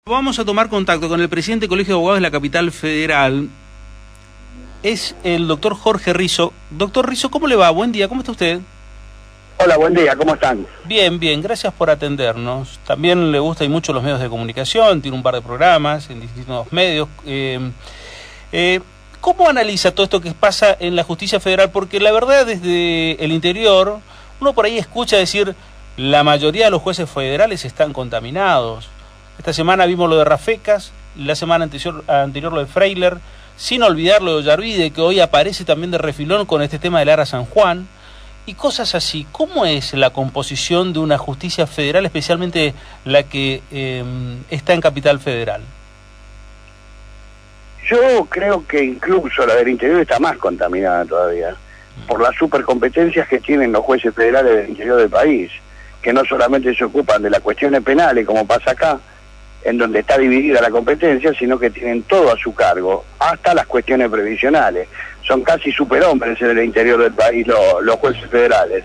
Vamos a tomar contacto con el presidente del Colegio de Abogados de la Capital Federal. Es el doctor Jorge Rizo. Doctor Rizo, ¿cómo le va? Buen día, ¿cómo está usted? Hola, buen día, ¿cómo están? Bien, bien, gracias por atendernos. También le gustan mucho los medios de comunicación, tiene un par de programas en distintos medios. ¿Cómo analiza todo esto que pasa en la justicia federal? Porque la verdad, desde el interior, uno por ahí escucha decir, la mayoría de los jueces federales están contaminados. Esta semana vimos lo de Rafecas, la semana anterior lo de Freiler, sin olvidar lo de Ollarvide, que hoy aparece también de refilón con este tema del Ara San Juan, y cosas así. ¿Cómo es la composición de una justicia federal, especialmente la que está en Capital Federal? Yo creo que incluso la del interior está más contaminada todavía, por las supercompetencias que tienen los jueces federales del interior del país, que no solamente se ocupan de las cuestiones penales, como pasa acá, en donde está dividida la competencia, sino que tienen todo a su cargo, hasta las cuestiones previsionales. Son casi superhombres en el interior del país los jueces federales.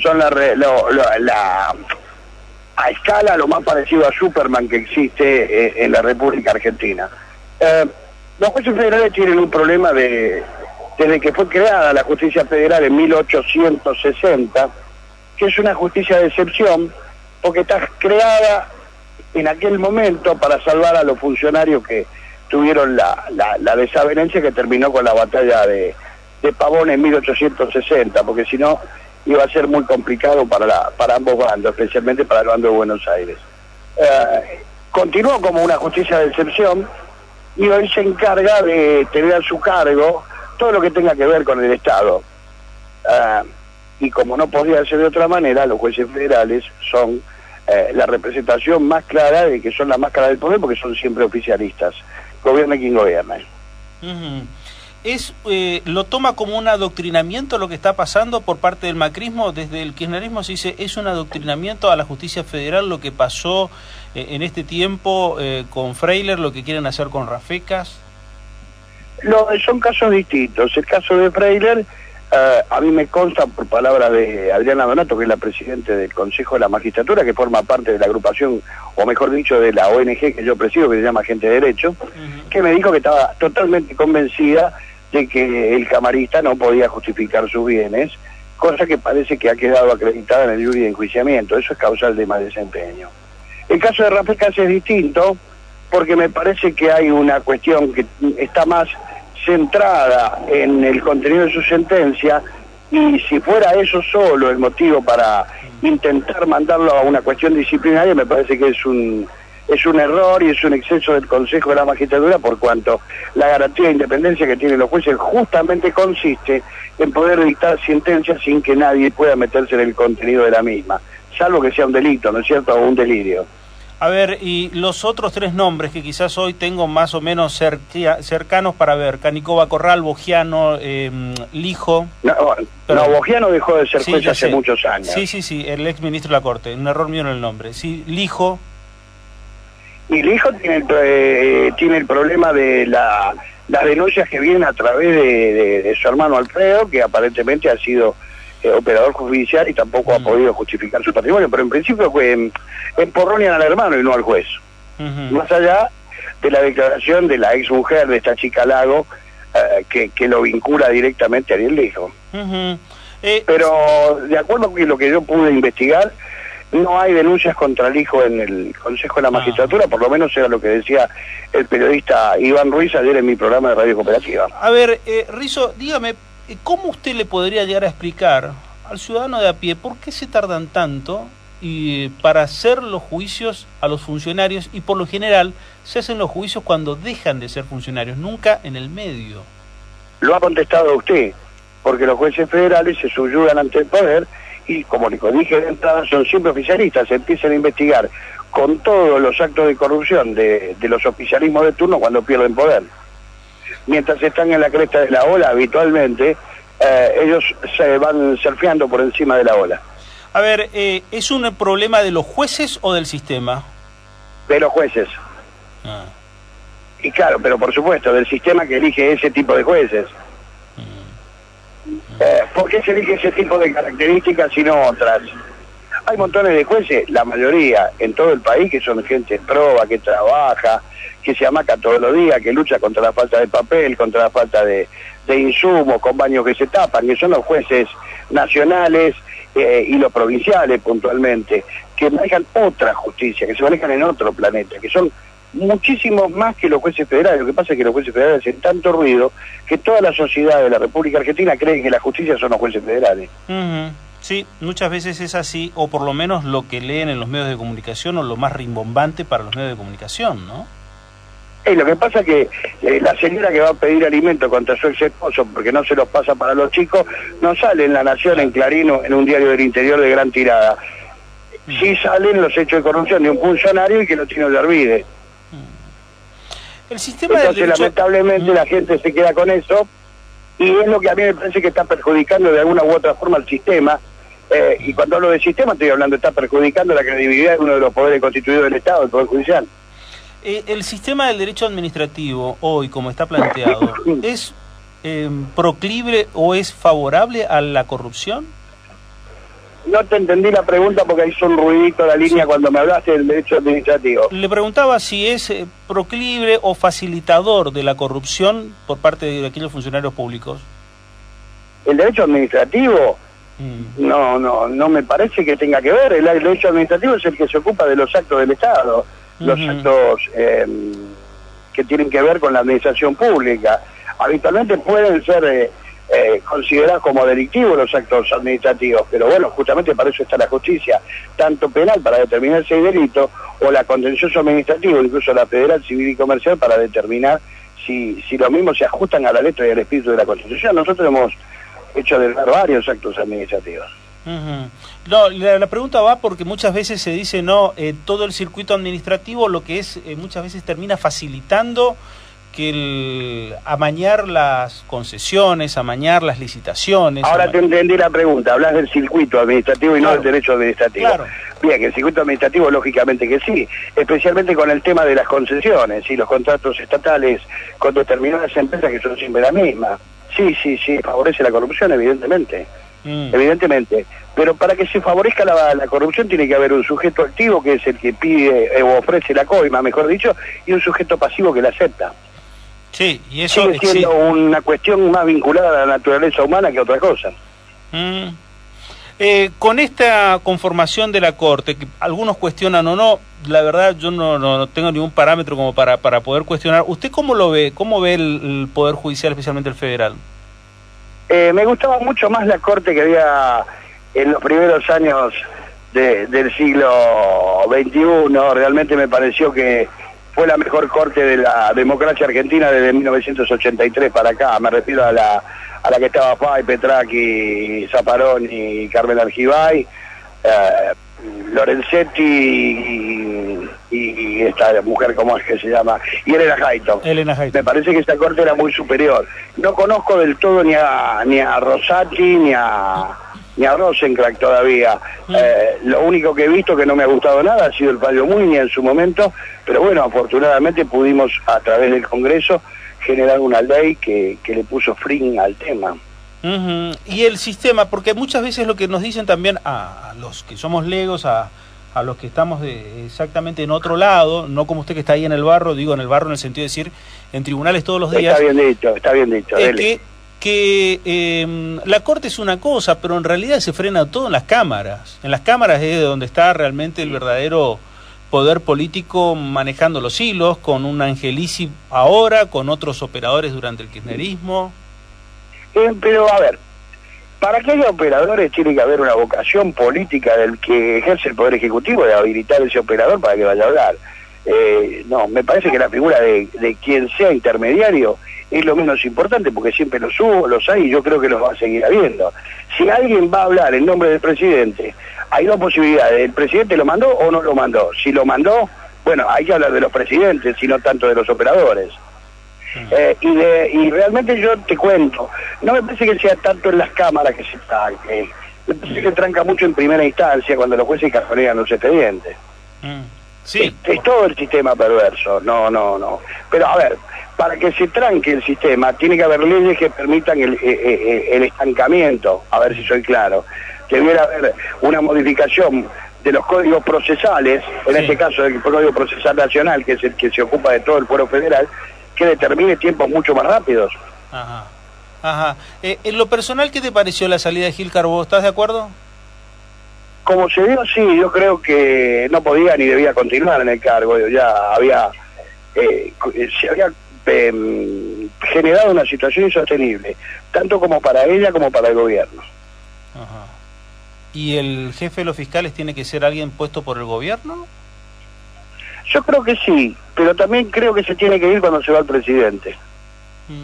Son a escala lo más parecido a Superman que existe en la República Argentina. Los jueces federales tienen un problema desde que fue creada la justicia federal en 1860, que es una justicia de excepción, porque está creada en aquel momento para salvar a los funcionarios que tuvieron la desavenencia que terminó con la batalla de Pavón en 1860, porque si no iba a ser muy complicado para ambos bandos, especialmente para el bando de Buenos Aires. Continuó como una justicia de excepción y hoy se encarga de tener a su cargo todo lo que tenga que ver con el Estado. Y como no podía ser de otra manera, los jueces federales son la representación más clara de que son la máscara del poder, porque son siempre oficialistas. Gobierne quien gobierne. ¿Lo toma como un adoctrinamiento lo que está pasando por parte del macrismo? Desde el kirchnerismo se dice, ¿es un adoctrinamiento a la justicia federal lo que pasó en este tiempo con Freiler, lo que quieren hacer con Rafecas? Son casos distintos. El caso de Freiler, a mí me consta por palabras de Adriana Donato, que es la presidenta del Consejo de la Magistratura, que forma parte de la agrupación, o mejor dicho, de la ONG que yo presido, que se llama Gente de Derecho, que me dijo que estaba totalmente convencida de que el camarista no podía justificar sus bienes, cosa que parece que ha quedado acreditada en el jury de enjuiciamiento. Eso es causal de mal desempeño. El caso de Rafecas es distinto, porque me parece que hay una cuestión que está más centrada en el contenido de su sentencia, y si fuera eso solo el motivo para intentar mandarlo a una cuestión disciplinaria, me parece que es un error y es un exceso del Consejo de la Magistratura, por cuanto la garantía de independencia que tienen los jueces justamente consiste en poder dictar sentencias sin que nadie pueda meterse en el contenido de la misma, salvo que sea un delito, ¿no es cierto?, o un delirio. A ver, y los otros tres nombres que quizás hoy tengo más o menos cercanos para ver: Canicova Corral, Bogiano, Lijo. No, Bogiano dejó de ser juez hace muchos años. Sí, el ex ministro de la Corte, un error mío en el nombre. Sí, Lijo. Y Lijo tiene el problema de las denuncias que vienen a través de su hermano Alfredo, que aparentemente ha sido operador judicial y tampoco ha podido justificar su patrimonio, pero en principio emporronean al hermano y no al juez. Más allá de la declaración de la ex mujer de esta chica Lago, que lo vincula directamente a Ariel Lijo. Pero de acuerdo con lo que yo pude investigar, no hay denuncias contra Lijo en el Consejo de la Magistratura, por lo menos era lo que decía el periodista Iván Ruiz ayer en mi programa de Radio Cooperativa. A ver, Rizo, dígame, ¿cómo usted le podría llegar a explicar al ciudadano de a pie por qué se tardan tanto para hacer los juicios a los funcionarios, y por lo general se hacen los juicios cuando dejan de ser funcionarios, nunca en el medio? Lo ha contestado usted, porque los jueces federales se subyugan ante el poder y, como le dije de entrada, son siempre oficialistas, se empiezan a investigar con todos los actos de corrupción de los oficialismos de turno cuando pierden poder. Mientras están en la cresta de la ola, habitualmente, ellos se van surfeando por encima de la ola. A ver, ¿es un problema de los jueces o del sistema? De los jueces. Y claro, pero por supuesto, del sistema que elige ese tipo de jueces. ¿Por qué se elige ese tipo de características y no otras? Hay montones de jueces, la mayoría en todo el país, que son gente proba, que trabaja, que se amaca todos los días, que lucha contra la falta de papel, contra la falta de insumos, con baños que se tapan, que son los jueces nacionales y los provinciales puntualmente, que manejan otra justicia, que se manejan en otro planeta, que son muchísimos más que los jueces federales. Lo que pasa es que los jueces federales hacen tanto ruido que toda la sociedad de la República Argentina cree que la justicia son los jueces federales. Sí, muchas veces es así, o por lo menos lo que leen en los medios de comunicación, o lo más rimbombante para los medios de comunicación, ¿no? Lo que pasa es que la señora que va a pedir alimento contra su ex esposo porque no se los pasa para los chicos, no sale en La Nación, en Clarín, en un diario del interior de gran tirada. Sí salen los hechos de corrupción de un funcionario y que lo tiene Ollarvide. El sistema Entonces, del derecho... lamentablemente, la gente se queda con eso, y es lo que a mí me parece que está perjudicando de alguna u otra forma al sistema. Y cuando hablo de sistema estoy hablando, está perjudicando la credibilidad de uno de los poderes constituidos del Estado, el Poder Judicial. El sistema del derecho administrativo, hoy, como está planteado, ¿es proclive o es favorable a la corrupción? No te entendí la pregunta porque hizo un ruidito la línea cuando me hablaste del derecho administrativo. Le preguntaba si es proclive o facilitador de la corrupción por parte de aquellos funcionarios públicos. ¿El derecho administrativo? No me parece que tenga que ver. El derecho administrativo es el que se ocupa de los actos del Estado, los actos que tienen que ver con la administración pública. Habitualmente pueden ser considerados como delictivos los actos administrativos, pero bueno, justamente para eso está la justicia, tanto penal para determinar si hay delito, o la contencioso administrativo, incluso la federal, civil y comercial, para determinar si los mismos se ajustan a la letra y al espíritu de la Constitución. Nosotros hemos hecho de varios actos administrativos. No, la pregunta va porque muchas veces se dice, no, todo el circuito administrativo lo que es, muchas veces termina facilitando que amañar las concesiones, amañar las licitaciones. Ahora te entendí la pregunta, hablas del circuito administrativo y no del derecho administrativo. Claro. Bien, el circuito administrativo lógicamente que sí, especialmente con el tema de las concesiones y los contratos estatales con determinadas empresas que son siempre las mismas. Sí, favorece la corrupción, evidentemente. Evidentemente. Pero para que se favorezca la corrupción tiene que haber un sujeto activo, que es el que pide o ofrece la coima, mejor dicho, y un sujeto pasivo que la acepta. Sí, y eso sigue siendo una cuestión más vinculada a la naturaleza humana que otra cosa. Con esta conformación de la Corte, que algunos cuestionan o no, la verdad yo no tengo ningún parámetro como para poder cuestionar. ¿Usted cómo lo ve? ¿Cómo ve el Poder Judicial, especialmente el federal? Me gustaba mucho más la Corte que había en los primeros años del siglo XXI. Realmente me pareció que fue la mejor corte de la democracia argentina desde 1983 para acá. Me refiero a la que estaba Fay, Petracchi, Zapparoni y Carmen Argibay, Lorenzetti y esta mujer, ¿cómo es que se llama? Y Elena Hayton. Me parece que esta corte era muy superior. No conozco del todo ni a Rosati ni a Rosencrantz todavía. Lo único que he visto que no me ha gustado nada ha sido el fallo Muña en su momento, pero bueno, afortunadamente pudimos a través del Congreso generar una ley que le puso fin al tema. Y el sistema, porque muchas veces lo que nos dicen también a los que somos legos, a los que estamos exactamente en otro lado, no como usted que está ahí en el barro, digo en el barro en el sentido de decir en tribunales todos los días. Está bien dicho. Que la Corte es una cosa, pero en realidad se frena todo en las cámaras. En las cámaras es donde está realmente el verdadero poder político manejando los hilos, con un Angelici ahora, con otros operadores durante el kirchnerismo. Pero a ver, para que haya operadores tiene que haber una vocación política del que ejerce el Poder Ejecutivo de habilitar ese operador para que vaya a hablar. No, me parece que la figura de quien sea intermediario es lo menos importante, porque siempre los hubo, los hay, y yo creo que los va a seguir habiendo. Si alguien va a hablar en nombre del presidente, hay dos posibilidades: el presidente lo mandó o no lo mandó. Si lo mandó, bueno, hay que hablar de los presidentes, y no tanto de los operadores. Y realmente yo te cuento, no me parece que sea tanto en las cámaras que se tranque, me parece que tranca mucho en primera instancia cuando los jueces cajonean los expedientes. Sí. Es todo el sistema perverso, no. Pero a ver, para que se tranque el sistema, tiene que haber leyes que permitan el estancamiento, a ver si soy claro. debiera haber una modificación de los códigos procesales, en este caso el Código Procesal Nacional, que es el que se ocupa de todo el Fuero Federal, que determine tiempos mucho más rápidos. Ajá, ajá. En lo personal, ¿qué te pareció la salida de Gil Carbó? ¿Estás de acuerdo? Como se dio, sí, yo creo que no podía ni debía continuar en el cargo, ya había, se había generado una situación insostenible, tanto como para ella como para el gobierno. Ajá. ¿Y el jefe de los fiscales tiene que ser alguien puesto por el gobierno? Yo creo que sí, pero también creo que se tiene que ir cuando se va el presidente.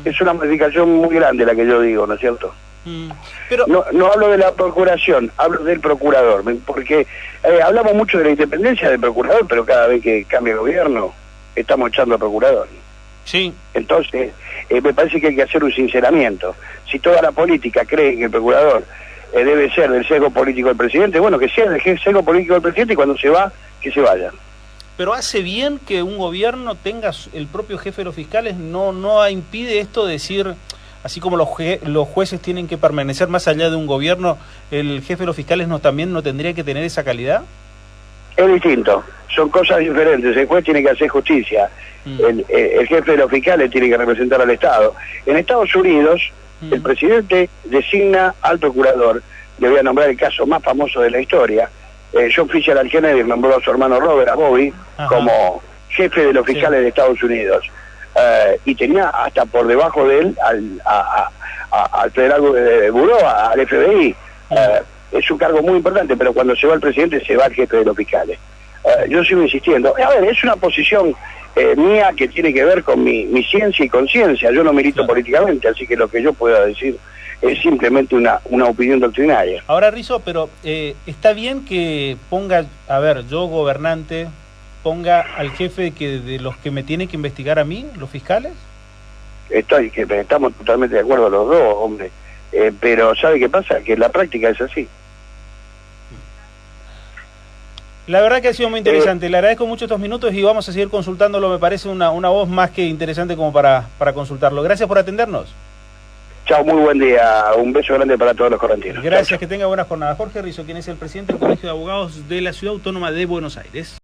Es una modificación muy grande la que yo digo, ¿no es cierto? Pero... No hablo de la procuración, hablo del procurador, porque hablamos mucho de la independencia del procurador, pero cada vez que cambia el gobierno estamos echando al procurador. Sí. Entonces, me parece que hay que hacer un sinceramiento. Si toda la política cree que el procurador debe ser del sesgo político del presidente, bueno, que sea del sesgo político del presidente y cuando se va, que se vaya. Pero hace bien que un gobierno tenga el propio jefe de los fiscales, no impide esto de decir, así como los jueces tienen que permanecer más allá de un gobierno, el jefe de los fiscales también no tendría que tener esa calidad. Es distinto, son cosas diferentes. El juez tiene que hacer justicia, el jefe de los fiscales tiene que representar al Estado. En Estados Unidos, el presidente designa al procurador. Le voy a nombrar el caso más famoso de la historia. John Fitzgerald Kennedy nombró a su hermano Robert, a Bobby, como jefe de los fiscales de Estados Unidos. Y tenía hasta por debajo de él al Federal Bureau, al FBI. Es un cargo muy importante, pero cuando se va el presidente se va el jefe de los fiscales. Yo sigo insistiendo. A ver, es una posición mía que tiene que ver con mi ciencia y conciencia. Yo no milito políticamente, así que lo que yo pueda decir es simplemente una opinión doctrinaria. Ahora, Rizzo, pero está bien que ponga, a ver, yo gobernante, ponga al jefe de los que me tienen que investigar a mí, los fiscales. Estamos totalmente de acuerdo los dos, hombre. Pero ¿sabe qué pasa? Que la práctica es así. La verdad que ha sido muy interesante. Le agradezco mucho estos minutos y vamos a seguir consultándolo. Me parece una voz más que interesante como para consultarlo. Gracias por atendernos. Chao, muy buen día. Un beso grande para todos los correntinos. Gracias, chao. Que tenga buena jornada. Jorge Rizzo, quien es el presidente del Colegio de Abogados de la Ciudad Autónoma de Buenos Aires.